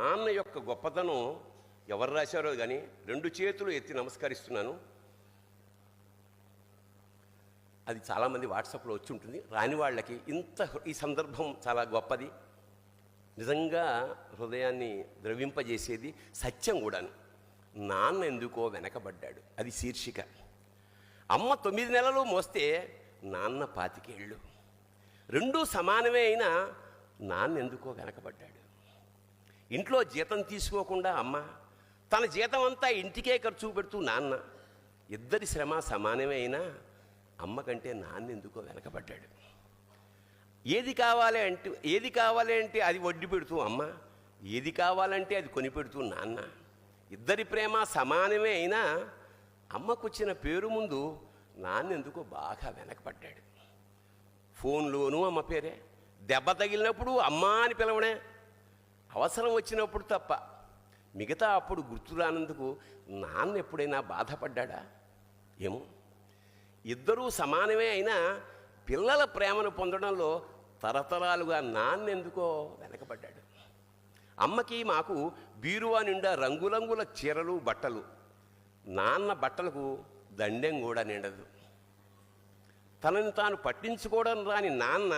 నాన్న యొక్క గొప్పతనం ఎవరు రాశారో కానీ 2 చేతులు ఎత్తి నమస్కరిస్తున్నాను. అది చాలామంది వాట్సాప్లో వచ్చి ఉంటుంది. రాని వాళ్ళకి ఈ సందర్భం చాలా గొప్పది, నిజంగా హృదయాన్ని ద్రవింపజేసేది, సత్యం కూడాను. నాన్న ఎందుకో వెనకబడ్డాడు, అది శీర్షిక. అమ్మ 9 నెలలు మోస్తే నాన్న 25 ఏళ్ళు. 2 సమానమే అయినా నాన్న ఎందుకో వెనకబడ్డాడు. ఇంట్లో జీతం తీసుకోకుండా అమ్మ, తన జీతం అంతా ఇంటికే ఖర్చు పెడుతూ నాన్న, ఇద్దరి శ్రమ సమానమే అయినా అమ్మ కంటే నాన్న ఎందుకో వెనకబడ్డాడు. ఏది కావాలి అంటే అది వడ్డీ పెడుతూ అమ్మ, ఏది కావాలంటే అది కొని పెడుతూ నాన్న. ఇద్దరి ప్రేమ సమానమే అయినా అమ్మకొచ్చిన పేరు ముందు నాన్న ఎందుకో బాగా వెనకబడ్డాడు. ఫోన్లోనూ అమ్మ పేరే, దెబ్బ తగిలినప్పుడు అమ్మ అని పిలవడే, అవసరం వచ్చినప్పుడు తప్ప మిగతా అప్పుడు గుర్తురానందుకు నాన్న ఎప్పుడైనా బాధపడ్డా ఏమో. ఇద్దరూ సమానమే అయినా పిల్లల ప్రేమను పొందడంలో తరతరాలుగా నాన్న ఎందుకో వెనకబడ్డాడు. అమ్మకి మాకు బీరువా నిండా రంగురంగుల చీరలు బట్టలు, నాన్న బట్టలకు దండెం కూడా నిండదు. తనని తాను పట్టించుకోవడం రాని నాన్న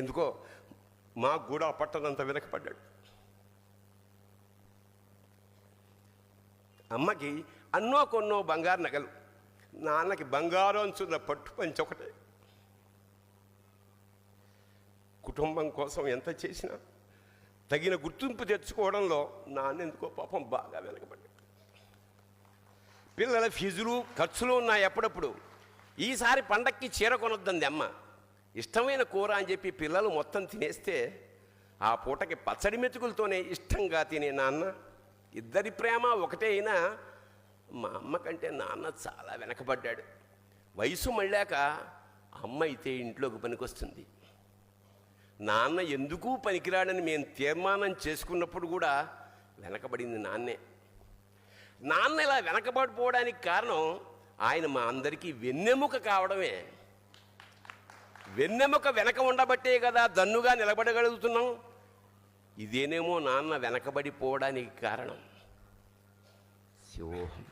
ఎందుకో మాకు కూడా పట్టనంత వెనకపడ్డాడు. అమ్మకి అన్నో కొన్నో బంగారు నగలు, నాన్నకి బంగారం అంచున్న పట్టు పంచి ఒకటే. కుటుంబం కోసం ఎంత చేసినా తగిన గుర్తింపు తెచ్చుకోవడంలో నాన్న ఎందుకో పాపం బాగా వెనకబడ్డాడు. పిల్లల ఫీజులు ఖర్చులు ఉన్నాయి ఎప్పుడప్పుడు. ఈసారి పండక్కి చీర కొనొద్దంది అమ్మ. ఇష్టమైన కూర అని చెప్పి పిల్లలు మొత్తం తినేస్తే ఆ పూటకి పచ్చడి మెతుకులతోనే ఇష్టంగా తినే నాన్న. ఇద్దరి ప్రేమ ఒకటే అయినా మా అమ్మ కంటే నాన్న చాలా వెనకబడ్డాడు. వయసు మళ్ళాక అమ్మ అయితే ఇంట్లోకి పనికొస్తుంది. నాన్న ఎందుకు పనికిరాడని మేము తీర్మానం చేసుకున్నప్పుడు కూడా వెనకబడింది నాన్నే. నాన్న ఇలా వెనకబడిపోవడానికి కారణం ఆయన మా అందరికీ వెన్నెముక కావడమే. వెన్నెముక వెనక ఉండబట్టే కదా దన్నుగా నిలబడగలుగుతున్నాం. ఇదేనేమో నాన్న వెనకబడిపోవడానికి కారణం. శివోహం.